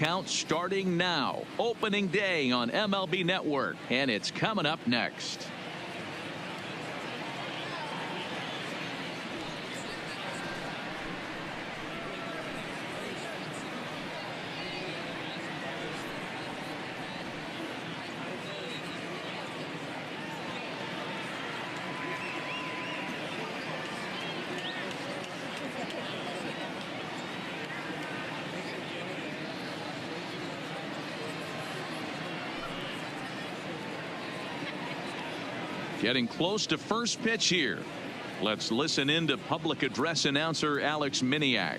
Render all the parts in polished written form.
count starting now. Opening day on MLB Network, and it's coming up next. Getting close to first pitch here. Let's listen in to public address announcer Alex Miniak.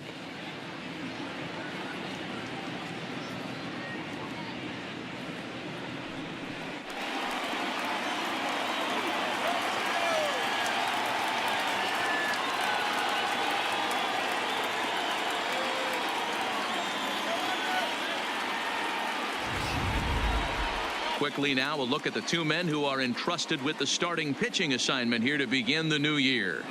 Quickly now, a look at the two men who are entrusted with the starting pitching assignment here to begin the new year.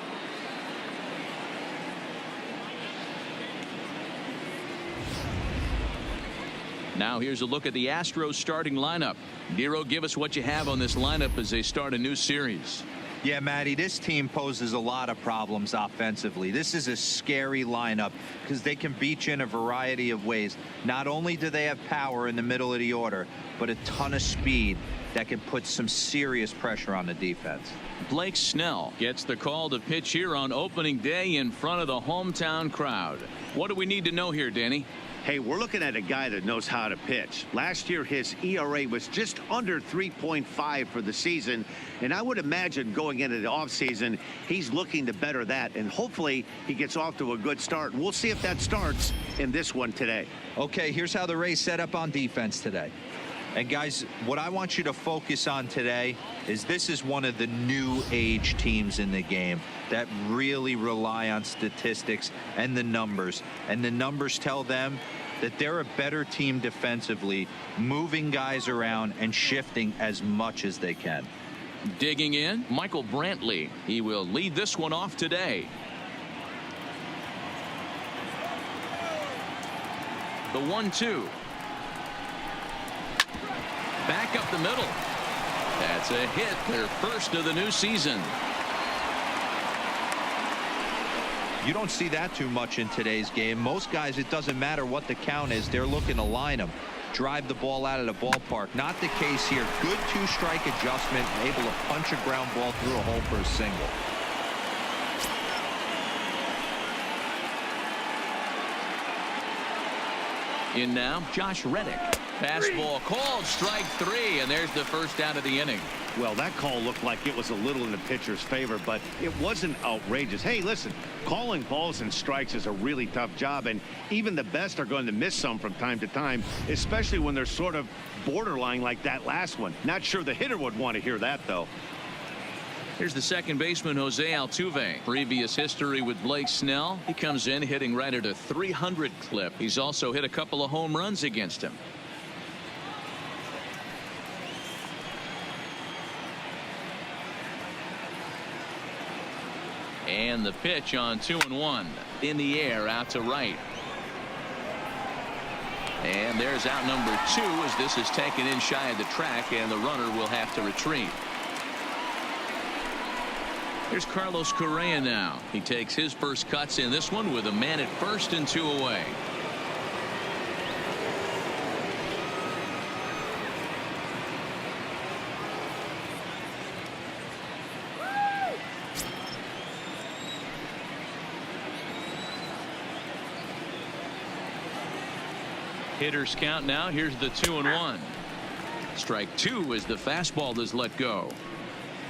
Now here's a look at the Astros starting lineup. Nero, give us what you have on this lineup as they start a new series. Yeah, Matty, this team poses a lot of problems offensively. This is a scary lineup because they can beat you in a variety of ways. Not only do they have power in the middle of the order, but a ton of speed that can put some serious pressure on the defense. Blake Snell gets the call to pitch here on opening day in front of the hometown crowd. What do we need to know here, Danny? Hey, we're looking at a guy that knows how to pitch. Last year, his ERA was just under 3.5 for the season. And I would imagine going into the offseason, he's looking to better that. And hopefully he gets off to a good start. We'll see if that starts in this one today. Okay, here's how the Rays set up on defense today. And guys, what I want you to focus on today is this is one of the new age teams in the game that really rely on statistics and the numbers. And the numbers tell them that they're a better team defensively, moving guys around and shifting as much as they can. Digging in, Michael Brantley. He will lead this one off today. The 1-2. Back up the middle. That's a hit, their first of the new season. You don't see that too much in today's game. Most guys, it doesn't matter what the count is. They're looking to line them, drive the ball out of the ballpark. Not the case here. Good two-strike adjustment, able to punch a ground ball through a hole for a single. In now, Josh Reddick. Fastball called, strike three, and there's the first out of the inning. Well, that call looked like it was a little in the pitcher's favor, but it wasn't outrageous. Hey, listen, calling balls and strikes is a really tough job, and even the best are going to miss some from time to time, especially when they're sort of borderline like that last one. Not sure the hitter would want to hear that, though. Here's the second baseman, Jose Altuve. Previous history with Blake Snell. He comes in hitting right at a 300 clip. He's also hit a couple of home runs against him. And the pitch on 2-1. In the air, out to right. And there's out number 2 as this is taken in shy of the track, and the runner will have to retreat. Here's Carlos Correa now. He takes his first cuts in this one with a man at first and 2 away. Hitters count now. Here's the 2-1. Strike 2 as the fastball is let go.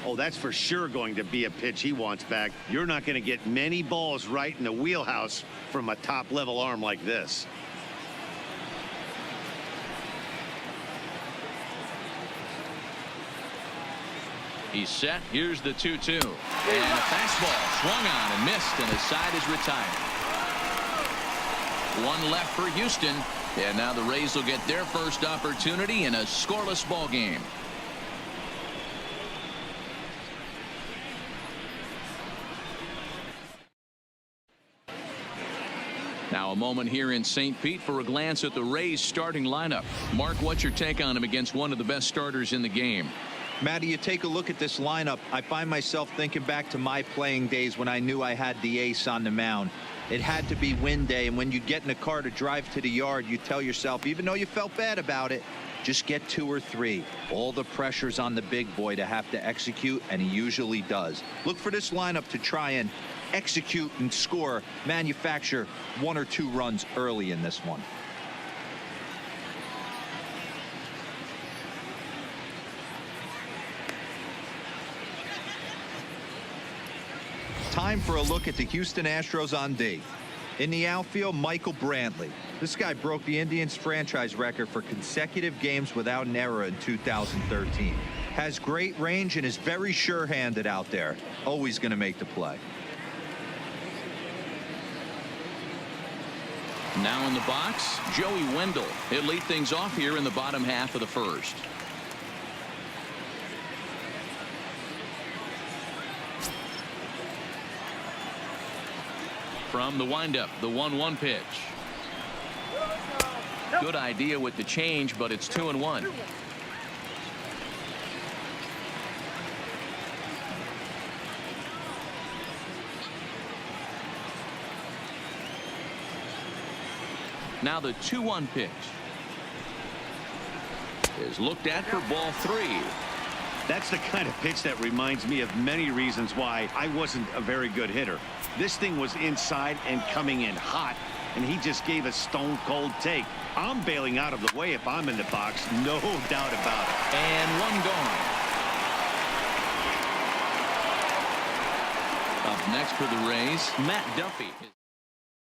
Oh, that's for sure going to be a pitch he wants back. You're not going to get many balls right in the wheelhouse from a top-level arm like this. He's set. Here's the 2-2. And a fastball swung on and missed, and his side is retired. One left for Houston. And now the Rays will get their first opportunity in a scoreless ball game. Now a moment here in St. Pete for a glance at the Rays starting lineup. Mark, what's your take on him against one of the best starters in the game? Matty, you take a look at this lineup. I find myself thinking back to my playing days when I knew I had the ace on the mound. It had to be win day, and when you get in a car to drive to the yard, you tell yourself, even though you felt bad about it, just get 2 or 3. All the pressure's on the big boy to have to execute, and he usually does. Look for this lineup to try and execute and score, manufacture 1 or 2 runs early in this one. Time for a look at the Houston Astros on D. In the outfield, Michael Brantley. This guy broke the Indians franchise record for consecutive games without an error in 2013. Has great range and is very sure-handed out there. Always going to make the play. Now in the box, Joey Wendell. He'll lead things off here in the bottom half of the first. From the windup, the 1-1 pitch. Good idea with the change, but it's 2-1. Now the 2-1 pitch is looked at for ball 3. That's the kind of pitch that reminds me of many reasons why I wasn't a very good hitter. This thing was inside and coming in hot, and he just gave a stone cold take. I'm bailing out of the way if I'm in the box, no doubt about it. And one gone. Up next for the Rays, Matt Duffy.